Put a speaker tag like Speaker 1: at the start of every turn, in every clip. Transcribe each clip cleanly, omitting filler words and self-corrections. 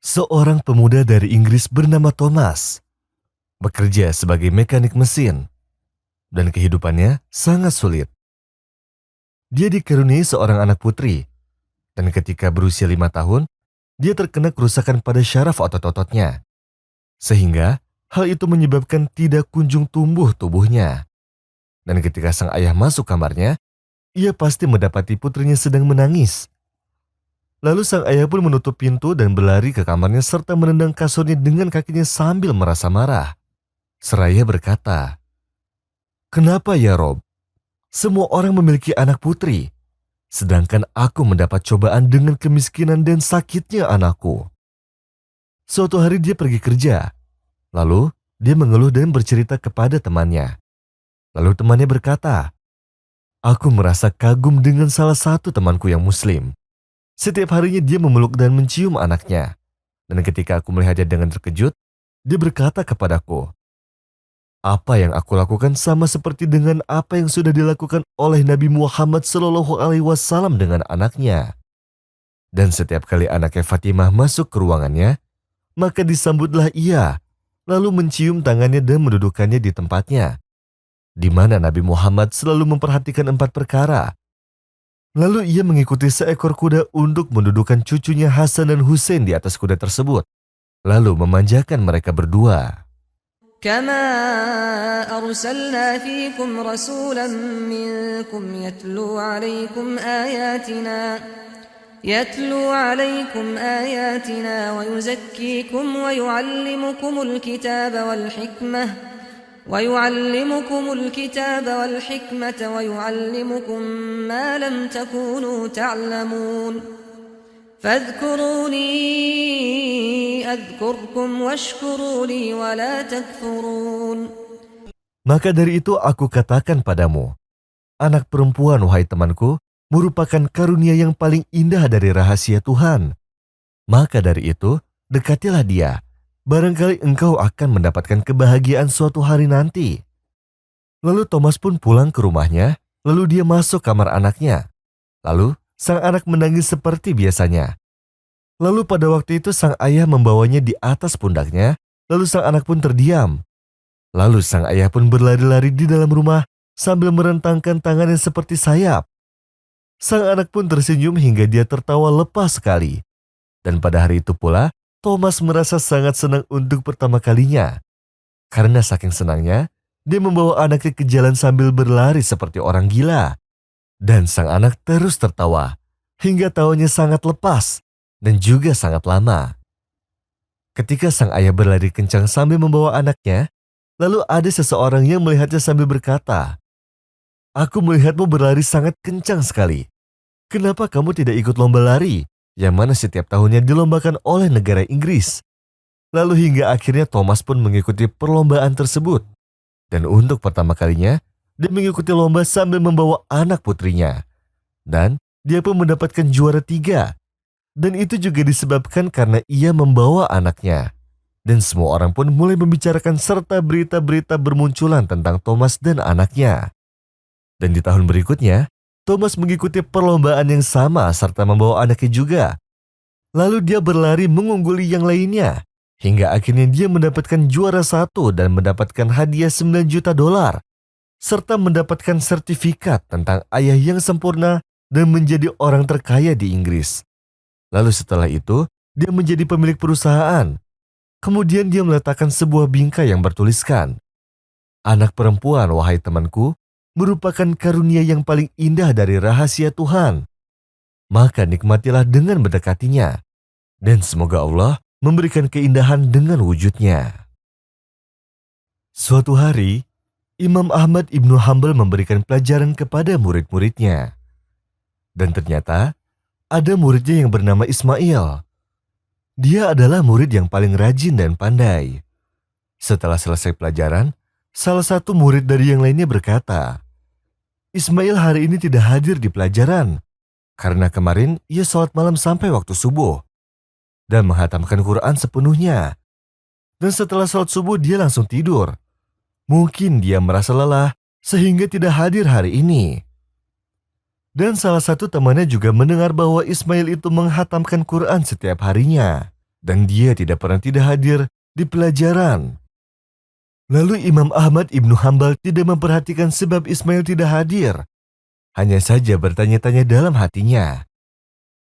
Speaker 1: Seorang pemuda dari Inggris bernama Thomas bekerja sebagai mekanik mesin dan kehidupannya sangat sulit. Dia dikaruniai seorang anak putri dan ketika berusia 5 tahun, dia terkena kerusakan pada syaraf otot-ototnya. Sehingga hal itu menyebabkan tidak kunjung tumbuh tubuhnya. Dan ketika sang ayah masuk kamarnya, ia pasti mendapati putrinya sedang menangis. Lalu sang ayah pun menutup pintu dan berlari ke kamarnya serta menendang kasurnya dengan kakinya sambil merasa marah. Seraya berkata, "Kenapa ya Rob? Semua orang memiliki anak putri, sedangkan aku mendapat cobaan dengan kemiskinan dan sakitnya anakku." Suatu hari dia pergi kerja, lalu dia mengeluh dan bercerita kepada temannya. Lalu temannya berkata, "Aku merasa kagum dengan salah satu temanku yang muslim. Setiap harinya dia memeluk dan mencium anaknya. Dan ketika aku melihatnya dengan terkejut, dia berkata kepadaku, apa yang aku lakukan sama seperti dengan apa yang sudah dilakukan oleh Nabi Muhammad SAW dengan anaknya." Dan setiap kali anaknya Fatimah masuk ke ruangannya, maka disambutlah ia, lalu mencium tangannya dan mendudukkannya di tempatnya, di mana Nabi Muhammad selalu memperhatikan 4 perkara. Lalu ia mengikuti seekor kuda untuk mendudukan cucunya Hasan dan Hussein di atas kuda tersebut, lalu memanjakan mereka berdua.
Speaker 2: كما أرسلنا فيكم رسولا منكم يتلو عليكم آياتنا ويزكيكم ويعلمكم الكتاب والحكمة ويعلمكم ما لم تكونوا تعلمون فاذكروني أذكركم واشكروا لي ولا تكفرون.
Speaker 1: Maka dari itu aku katakan padamu, anak perempuan wahai temanku, merupakan karunia yang paling indah dari rahasia Tuhan. Maka dari itu, dekatilah dia. Barangkali engkau akan mendapatkan kebahagiaan suatu hari nanti. Lalu Thomas pun pulang ke rumahnya, lalu dia masuk kamar anaknya. Lalu sang anak menangis seperti biasanya. Lalu pada waktu itu sang ayah membawanya di atas pundaknya, lalu sang anak pun terdiam. Lalu sang ayah pun berlari-lari di dalam rumah sambil merentangkan tangannya seperti sayap. Sang anak pun tersenyum hingga dia tertawa lepas sekali. Dan pada hari itu pula, Thomas merasa sangat senang untuk pertama kalinya. Karena saking senangnya, dia membawa anaknya ke jalan sambil berlari seperti orang gila. Dan sang anak terus tertawa, hingga tawanya sangat lepas dan juga sangat lama. Ketika sang ayah berlari kencang sambil membawa anaknya, lalu ada seseorang yang melihatnya sambil berkata, "Aku melihatmu berlari sangat kencang sekali. Kenapa kamu tidak ikut lomba lari, yang mana setiap tahunnya dilombakan oleh negara Inggris?" Lalu hingga akhirnya Thomas pun mengikuti perlombaan tersebut. Dan untuk pertama kalinya, dia mengikuti lomba sambil membawa anak putrinya. Dan dia pun mendapatkan juara 3. Dan itu juga disebabkan karena ia membawa anaknya. Dan semua orang pun mulai membicarakan serta berita-berita bermunculan tentang Thomas dan anaknya. Dan di tahun berikutnya, Thomas mengikuti perlombaan yang sama serta membawa anaknya juga. Lalu dia berlari mengungguli yang lainnya. Hingga akhirnya dia mendapatkan juara 1 dan mendapatkan hadiah $9 juta. Serta mendapatkan sertifikat tentang ayah yang sempurna dan menjadi orang terkaya di Inggris. Lalu setelah itu, dia menjadi pemilik perusahaan. Kemudian dia meletakkan sebuah bingkai yang bertuliskan, "Anak perempuan wahai temanku, merupakan karunia yang paling indah dari rahasia Tuhan. Maka nikmatilah dengan mendekatinya. Dan semoga Allah memberikan keindahan dengan wujudnya." Suatu hari, Imam Ahmad Ibnu Hanbal memberikan pelajaran kepada murid-muridnya. Dan ternyata, ada muridnya yang bernama Ismail. Dia adalah murid yang paling rajin dan pandai. Setelah selesai pelajaran, salah satu murid dari yang lainnya berkata, "Ismail hari ini tidak hadir di pelajaran, karena kemarin ia sholat malam sampai waktu subuh dan menghatamkan Quran sepenuhnya. Dan setelah sholat subuh dia langsung tidur. Mungkin dia merasa lelah sehingga tidak hadir hari ini." Dan salah satu temannya juga mendengar bahwa Ismail itu menghatamkan Quran setiap harinya. dan dia tidak pernah tidak hadir di pelajaran. Lalu Imam Ahmad Ibnu Hambal tidak memperhatikan sebab Ismail tidak hadir. Hanya saja bertanya-tanya dalam hatinya,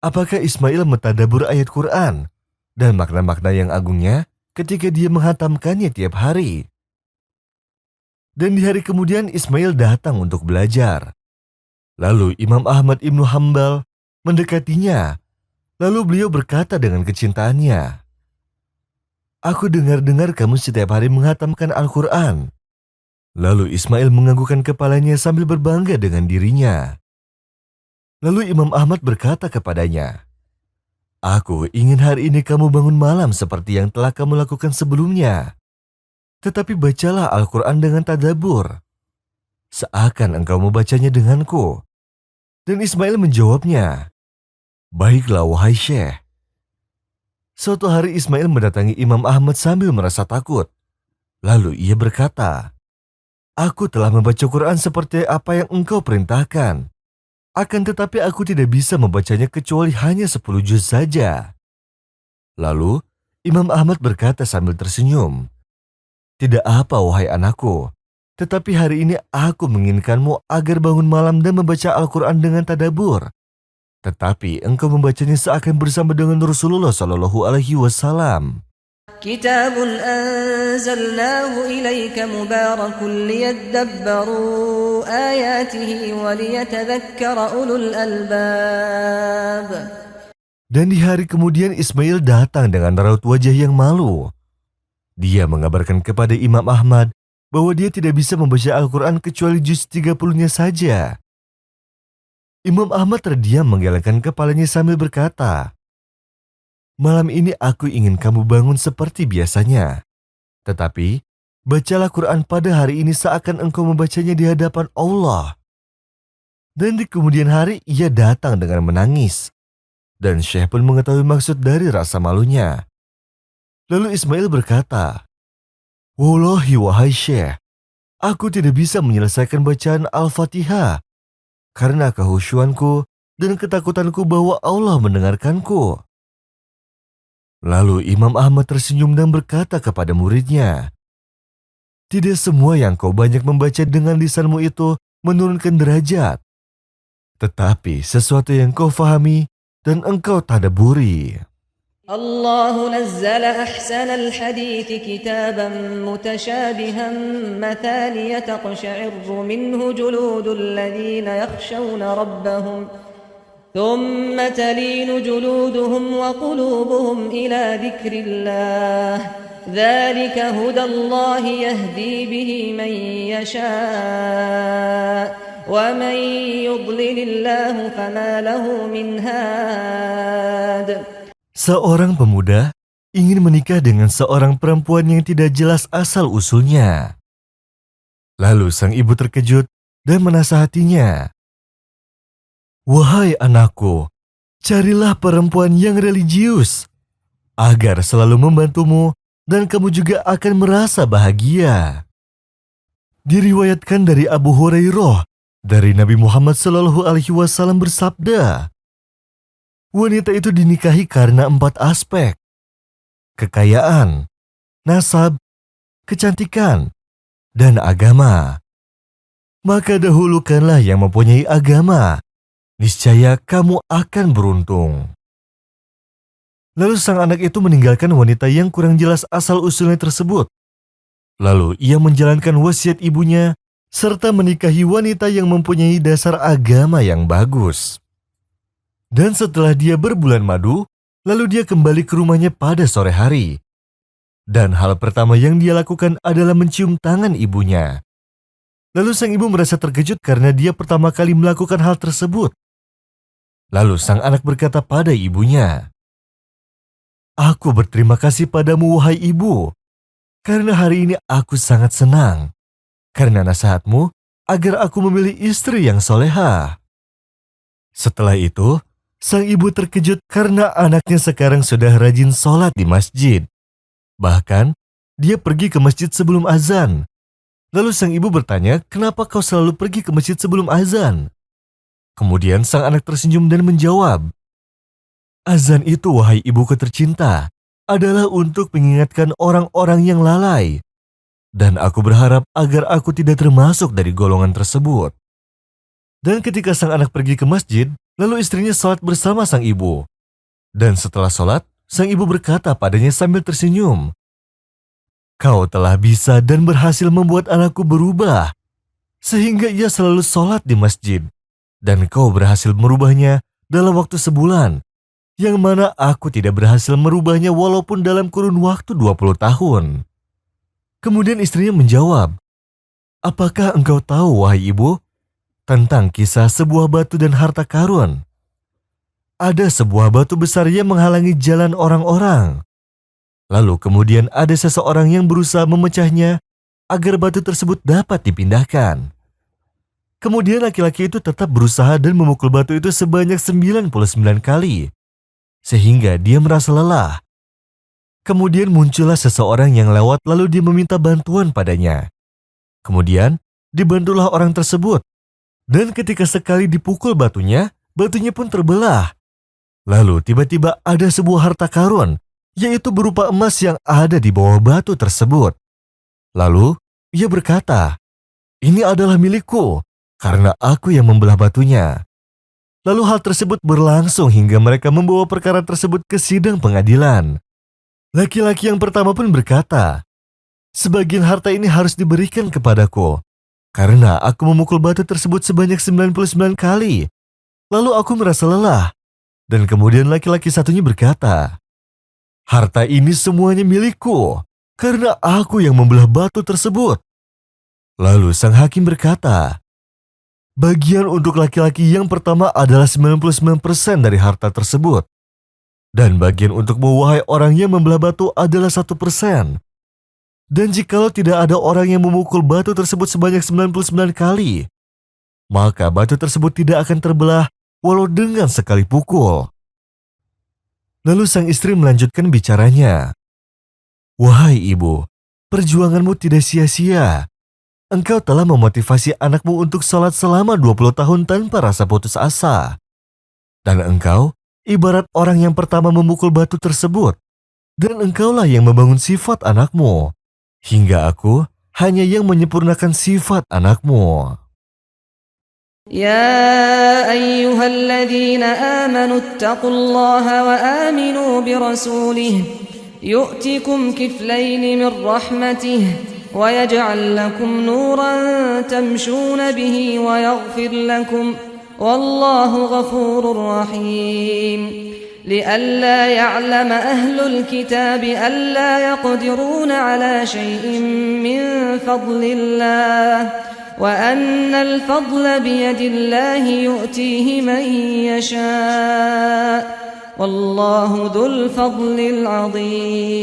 Speaker 1: apakah Ismail mentadabbur ayat Quran dan makna-makna yang agungnya ketika dia menghatamkannya tiap hari. Dan di hari kemudian Ismail datang untuk belajar. Lalu Imam Ahmad Ibnu Hambal mendekatinya. Lalu beliau berkata dengan kecintaannya, "Aku dengar-dengar kamu setiap hari menghatamkan Al-Quran." Lalu Ismail menganggukkan kepalanya sambil berbangga dengan dirinya. Lalu Imam Ahmad berkata kepadanya, "Aku ingin hari ini kamu bangun malam seperti yang telah kamu lakukan sebelumnya. Tetapi bacalah Al-Quran dengan tadabbur, seakan engkau membacanya denganku." Dan Ismail menjawabnya, "Baiklah wahai Syekh." Suatu hari Ismail mendatangi Imam Ahmad sambil merasa takut. Lalu ia berkata, "Aku telah membaca Quran seperti apa yang engkau perintahkan. Akan tetapi aku tidak bisa membacanya kecuali hanya 10 juz saja." Lalu Imam Ahmad berkata sambil tersenyum, "Tidak apa wahai anakku, tetapi hari ini aku menginginkanmu agar bangun malam dan membaca Al-Quran dengan tadabbur. Tetapi engkau membacanya seakan bersama dengan Rasulullah Shallallahu Alaihi Wasallam."
Speaker 2: كتاب أنزلناه إليك مبارك ليدبروا آياته وليتذكر أولو الألباب.
Speaker 1: Dan di hari kemudian Ismail datang dengan raut wajah yang malu. Dia mengabarkan kepada Imam Ahmad bahwa dia tidak bisa membaca Al-Quran kecuali juz 30-nya saja. Imam Ahmad terdiam menggelengkan kepalanya sambil berkata, "Malam ini aku ingin kamu bangun seperti biasanya. Tetapi, bacalah Quran pada hari ini seakan engkau membacanya di hadapan Allah." Dan di kemudian hari ia datang dengan menangis. Dan Syekh pun mengetahui maksud dari rasa malunya. Lalu Ismail berkata, "Wallahi wahai Syekh, aku tidak bisa menyelesaikan bacaan Al-Fatihah karena kehusyuanku dan ketakutanku bahwa Allah mendengarkanku." Lalu Imam Ahmad tersenyum dan berkata kepada muridnya, "Tidak semua yang kau banyak membaca dengan lisanmu itu menurunkan derajat. Tetapi sesuatu yang kau fahami dan engkau tadabburi."
Speaker 2: الله نزل أحسن الحديث كتابا متشابها مثانية تقشعر منه جلود الذين يخشون ربهم ثم تلين جلودهم وقلوبهم إلى ذكر الله ذلك هدى الله يهدي به من يشاء ومن يضلل الله فما له من هاد.
Speaker 1: Seorang pemuda ingin menikah dengan seorang perempuan yang tidak jelas asal-usulnya. Lalu sang ibu terkejut dan menasihatinya, "Wahai anakku, carilah perempuan yang religius, agar selalu membantumu dan kamu juga akan merasa bahagia." Diriwayatkan dari Abu Hurairah, dari Nabi Muhammad SAW bersabda, wanita itu dinikahi karena 4 aspek: kekayaan, nasab, kecantikan, dan agama. Maka dahulukanlah yang mempunyai agama, niscaya kamu akan beruntung. Lalu sang anak itu meninggalkan wanita yang kurang jelas asal-usulnya tersebut. Lalu ia menjalankan wasiat ibunya, serta menikahi wanita yang mempunyai dasar agama yang bagus. Dan setelah dia berbulan madu, lalu dia kembali ke rumahnya pada sore hari. Dan hal pertama yang dia lakukan adalah mencium tangan ibunya. Lalu sang ibu merasa terkejut karena dia pertama kali melakukan hal tersebut. Lalu sang anak berkata pada ibunya, "Aku berterima kasih padamu wahai ibu, karena hari ini aku sangat senang, karena nasihatmu agar aku memilih istri yang solehah." Setelah itu, sang ibu terkejut karena anaknya sekarang sudah rajin sholat di masjid. Bahkan, dia pergi ke masjid sebelum azan. Lalu sang ibu bertanya, "Kenapa kau selalu pergi ke masjid sebelum azan?" Kemudian sang anak tersenyum dan menjawab, "Azan itu wahai ibuku tercinta, adalah untuk mengingatkan orang-orang yang lalai. Dan aku berharap agar aku tidak termasuk dari golongan tersebut. Dan ketika sang anak pergi ke masjid, lalu istrinya sholat bersama sang ibu. Dan setelah sholat, sang ibu berkata padanya sambil tersenyum, "Kau telah bisa dan berhasil membuat anakku berubah, sehingga ia selalu sholat di masjid. Dan kau berhasil merubahnya dalam waktu sebulan, yang mana aku tidak berhasil merubahnya walaupun dalam kurun waktu 20 tahun. Kemudian istrinya menjawab, "Apakah engkau tahu, wahai ibu, tentang kisah sebuah batu dan harta karun? Ada sebuah batu besar yang menghalangi jalan orang-orang. Lalu kemudian ada seseorang yang berusaha memecahnya agar batu tersebut dapat dipindahkan. Kemudian laki-laki itu tetap berusaha dan memukul batu itu sebanyak 99 kali, sehingga dia merasa lelah. Kemudian muncullah seseorang yang lewat lalu dia meminta bantuan padanya. Kemudian dibantulah orang tersebut. Dan ketika sekali dipukul batunya, batunya pun terbelah. Lalu tiba-tiba ada sebuah harta karun, yaitu berupa emas yang ada di bawah batu tersebut. Lalu ia berkata, 'Ini adalah milikku, karena aku yang membelah batunya.' Lalu hal tersebut berlangsung hingga mereka membawa perkara tersebut ke sidang pengadilan. Laki-laki yang pertama pun berkata, 'Sebagian harta ini harus diberikan kepadaku, karena aku memukul batu tersebut sebanyak 99 kali. Lalu aku merasa lelah.' Dan kemudian laki-laki satunya berkata, 'Harta ini semuanya milikku, karena aku yang membelah batu tersebut.' Lalu sang hakim berkata, 'Bagian untuk laki-laki yang pertama adalah 99% dari harta tersebut. Dan bagian untukmu, wahai orang yang membelah batu, adalah 1%. Dan jikalau tidak ada orang yang memukul batu tersebut sebanyak 99 kali, maka batu tersebut tidak akan terbelah walau dengan sekali pukul.' Lalu sang istri melanjutkan bicaranya, 'Wahai ibu, perjuanganmu tidak sia-sia. Engkau telah memotivasi anakmu untuk sholat selama 20 tahun tanpa rasa putus asa. Dan engkau ibarat orang yang pertama memukul batu tersebut. Dan engkaulah yang membangun sifat anakmu. Hingga aku hanya yang menyempurnakan sifat anakmu.'"
Speaker 2: يا أيها الذين آمنوا اتقوا الله وآمنوا برسوله يؤتكم كفلين من رحمته ويجعل لكم نورا تمشون به ويغفر لكم والله غفور رحيم لئلا يعلم أهل الكتاب ألا يقدرون على شيء من فضل الله وأن الفضل بيد الله يؤتيه من يشاء والله ذو الفضل العظيم.